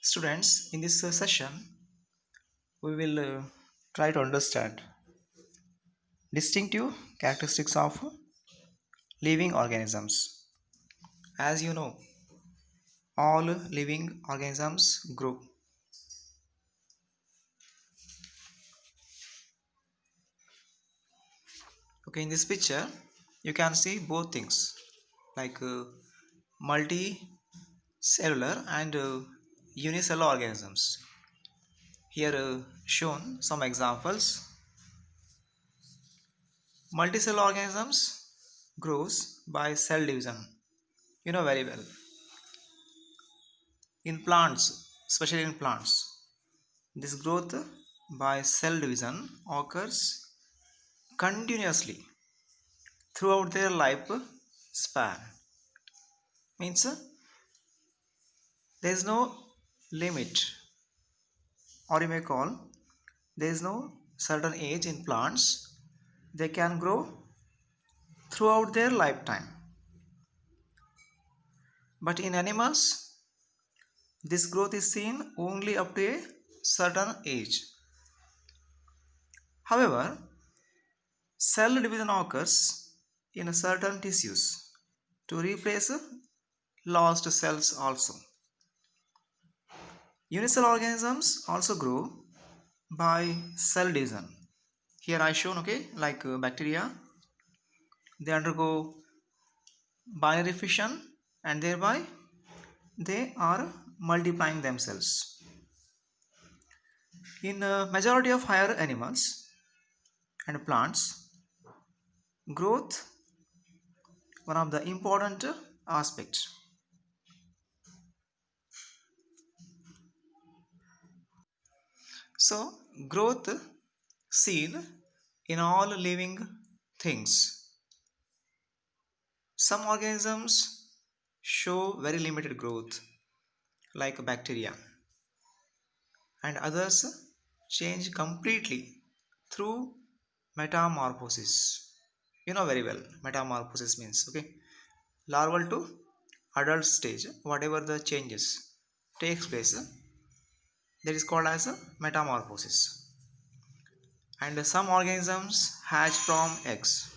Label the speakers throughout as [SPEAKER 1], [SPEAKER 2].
[SPEAKER 1] Students, in this session, we will try to understand distinctive characteristics of living organisms. As you know, all living organisms grow. Okay, in this picture, you can see both things like multicellular and unicellular organisms. Here shown some examples. Multicellular organisms grows by cell division. You know very well. In plants, especially in plants, this growth by cell division occurs continuously throughout their life span. Means there is no limit, or you may call there is no certain age in plants. They can grow throughout their lifetime. But in animals, this growth is seen only up to a certain age. However, cell division occurs in certain tissues to replace lost cells also. Unicellular organisms also grow by cell division. Here I shown, okay, like bacteria, they undergo binary fission and thereby they are multiplying themselves. In majority of higher animals and plants, growth one of the important aspects. So growth seen in all living things. Some organisms show very limited growth like bacteria, and others change completely through metamorphosis. You know very well metamorphosis means, okay, larval to adult stage, whatever the changes takes place, that is called as a metamorphosis. And some organisms hatch from eggs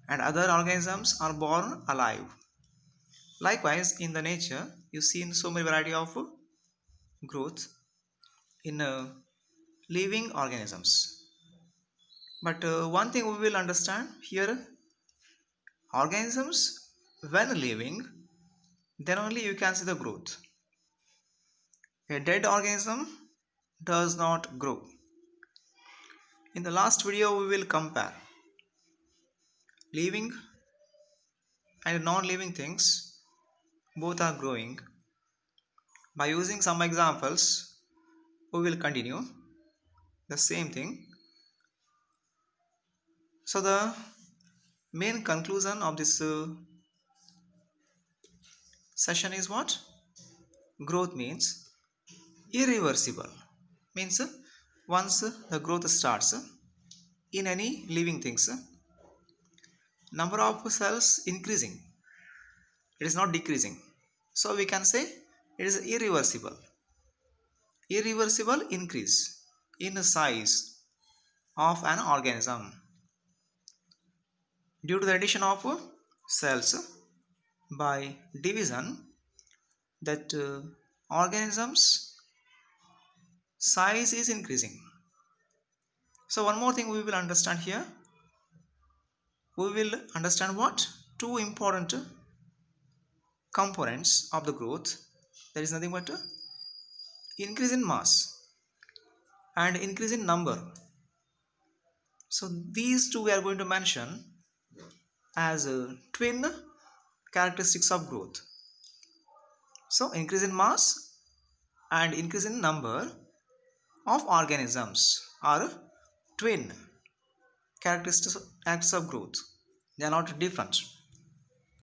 [SPEAKER 1] and other organisms are born alive. Likewise, in the nature, you see in so many variety of growth in living organisms. But one thing we will understand here, organisms when living, then only you can see the growth. A dead organism does not grow. In the last video, we will compare living and non-living things. Both are growing. By using some examples, we will continue the same thing. So the main conclusion of this session is what? Growth means irreversible. Means once the growth starts in any living things, number of cells increasing. It is not decreasing. So we can say it is irreversible. Irreversible increase in the size of an organism due to the addition of cells by division, that organisms size is increasing. So one more thing we will understand here, we will understand what two important components of the growth. There is nothing but increase in mass and increase in number. So these two we are going to mention as twin characteristics of growth. So increase in mass and increase in number of organisms are twin characteristics of growth. They are not different.